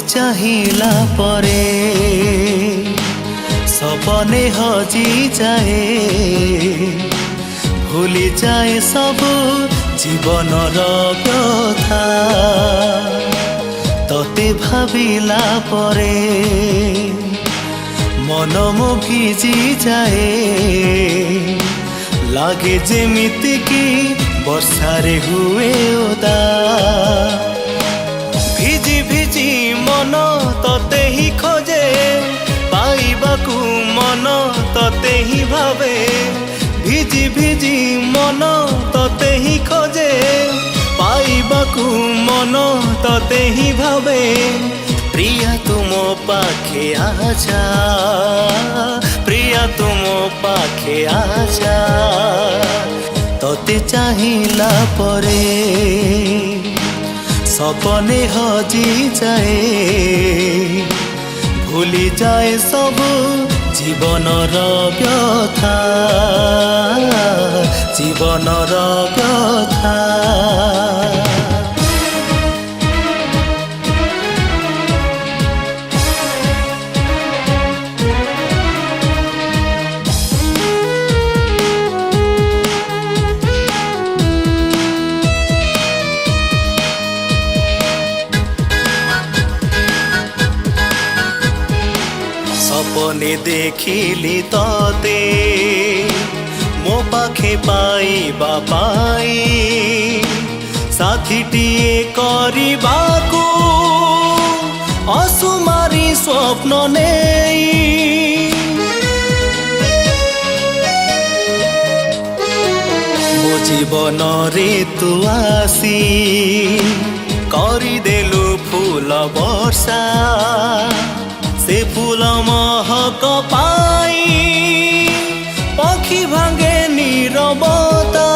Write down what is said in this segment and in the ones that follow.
चाहिला परे सपने हजी जाए भूली जाए सब जीवनर व्यथा तते भाविला परे मन मो भिजी जाए लागे जेमिति की वर्षारे हुए ओदा भिजी भिजी मन तते ही खोजे पाइबाकू मन तते ही भावे भिजी भिजी मन तते ही खोजे पाइबाकू मन तते ही भावे प्रिया तुम पाखे आजा प्रिया तुम पाखे आजा तते चाहिला परे सपने हजी जाए भूली जाए सब जीवनर व्यथा जीवनर व्यथा सपने देखिली तते मो पाखे पाइबा पाई साथीटिए करिबाकू असुमारी स्वप्न नेई मो जीवन रे तू आसी करिदेलु फूल वर्षा से फूल महक पाई पक्षी भांगे नीरवता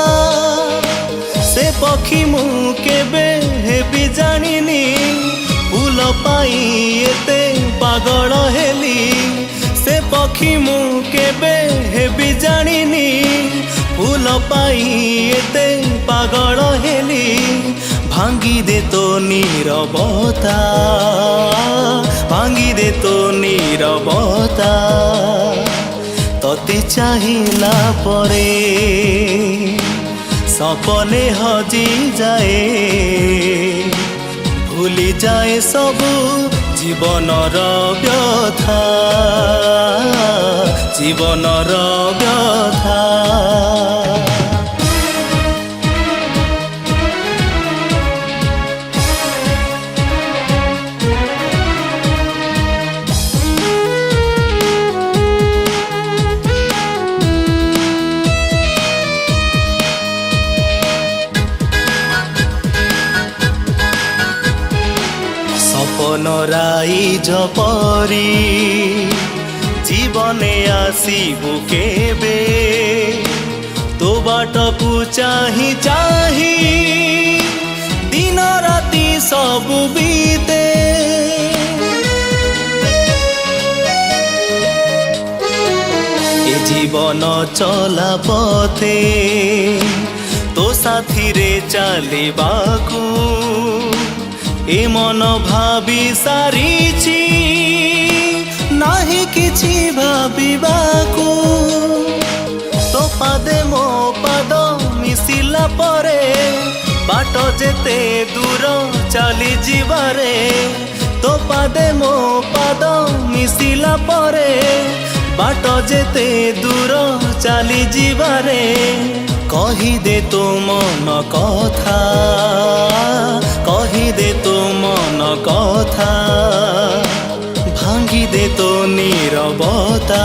से पक्षी मु केबे हेबी जानिनी फूल पाई एते पागल हेली से पक्षी मु केबे हेबी जानिनी फूल पाई एते पागल हेली भांगी दे तो नीरवता भांगी दे तो नीरवता तते चाहिला परे सपने हजी जाए भूली जाए सब जीवनर व्यथा जीवनर व्यथा सपनराई जपरी जीवने आसीबु केबे तो बाटकू चाही चाही दिन राति सब बीते ए जीवन चला पथे तो साथी रे चलिबाकू ए मन भावी सारिछि नाही किछि भाबिबाकू तो पादे मो पाद मिसिला परे बाट जेते दूर चली जीवारे तो पादे मो पाद मिसिला परे बाट जेते दूर चली जीवारे कही दे तो मन कथा कही दे तो मन कथा भांगी दे तो नीरवता